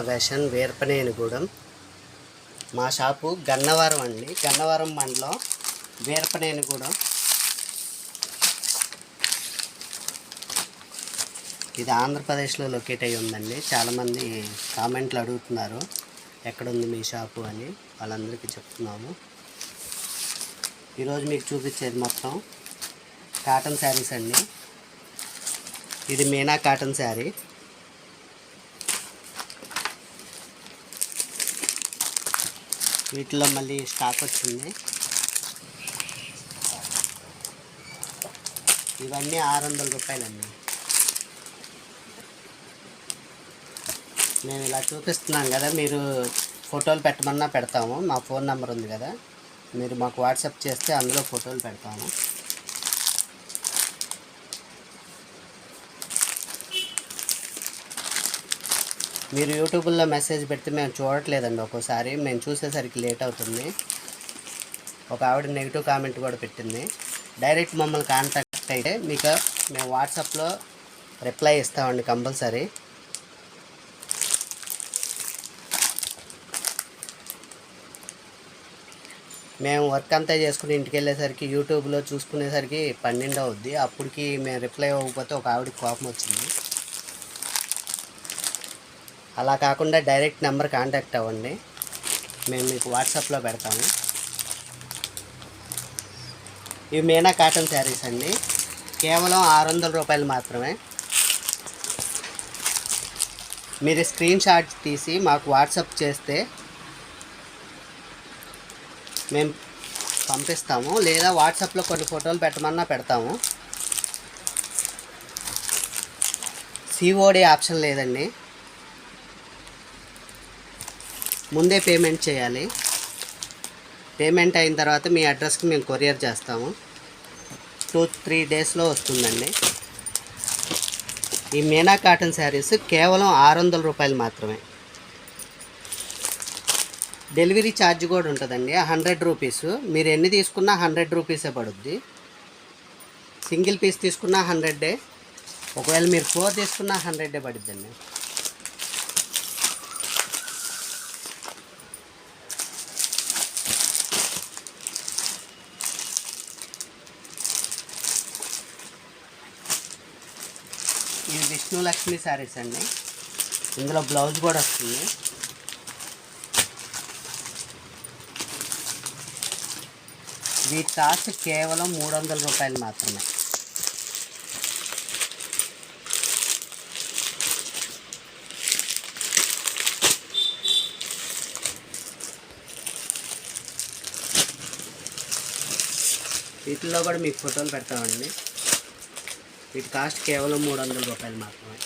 వెషన్ వీరపనేనిగూడెం. మా షాపు గన్నవరం అండి, గన్నవరం మండలం వీరపనేనిగూడెం. ఇది ఆంధ్రప్రదేశ్లో లొకేట్ అయ్యి ఉందండి. చాలామంది కామెంట్లు అడుగుతున్నారు ఎక్కడుంది మీ షాపు అని, వాళ్ళందరికీ చెప్తున్నాము. ఈరోజు మీకు చూపించేది మొత్తం కాటన్ శారీస్ అండి. ఇది మీనా కాటన్ శారీ. వీటిలో మళ్ళీ స్టాక్ వచ్చింది. ఇవన్నీ 600 రూపాయలండి. మేము ఇలా చూపిస్తున్నాం కదా, మీరు ఫోటోలు పెట్టమన్నా పెడతాము. మా ఫోన్ నెంబర్ ఉంది కదా, మీరు మాకు వాట్సాప్ చేస్తే అందులో ఫోటోలు పెడతాము. మీరు యూట్యూబ్లో మెసేజ్ పెడితే మేము చూడట్లేదండి. ఒక్కోసారి మేము చూసేసరికి లేట్ అవుతుంది. ఒక ఆవిడ నెగిటివ్ కామెంట్ కూడా పెట్టింది. డైరెక్ట్ మమ్మల్ని కాంటాక్ట్ అయితే మీకు మేము వాట్సాప్లో రిప్లై ఇస్తామండి కంపల్సరీ. మేము వర్క్ అంతా చేసుకుని ఇంటికి వెళ్ళేసరికి యూట్యూబ్లో చూసుకునేసరికి 12 అవుద్ది. అప్పటికి మేము రిప్లై ఇవ్వకపోతే ఒక ఆవిడకి కోపం వచ్చింది. అలా కాకుండా డైరెక్ట్ నెంబర్ కాంటాక్ట్ అవ్వండి, మేము మీకు వాట్సాప్లో పెడతాము. ఇవి మీనా కాటన్ శారీస్ అండి, కేవలం 600 రూపాయలు మాత్రమే. మీరు స్క్రీన్ షాట్ తీసి మాకు వాట్సాప్ చేస్తే మేము పంపిస్తాము, లేదా వాట్సాప్లో కొన్ని ఫోటోలు పెట్టమన్నా పెడతాము. సిఓడి ఆప్షన్ లేదండి, ముందే పేమెంట్ చేయాలి. పేమెంట్ అయిన తర్వాత మీ అడ్రస్కి మేము కొరియర్ చేస్తాము. 2-3 డేస్లో వస్తుందండి. ఈ మీనా కాటన్ శారీస్ కేవలం 600 రూపాయలు మాత్రమే. డెలివరీ ఛార్జ్ కూడా ఉంటుందండి, 100 రూపీస్. మీరు ఎన్ని తీసుకున్నా 100 రూపీసే పడుద్ది. సింగిల్ పీస్ తీసుకున్నా 100. ఒకవేళ మీరు 4 తీసుకున్నా 100 పడుద్దండి. ఇవి విష్ణు లక్ష్మి శారీస్ అండి, ఇందులో బ్లౌజ్ కూడా వస్తుంది. వీటి కాస్ట్ కేవలం 300 రూపాయలు మాత్రమే. వీటిల్లో కూడా మీకు ఫోటోలు పెడతామండి. వీటి కాస్ట్ కేవలం 300 రూపాయలు మాత్రమే.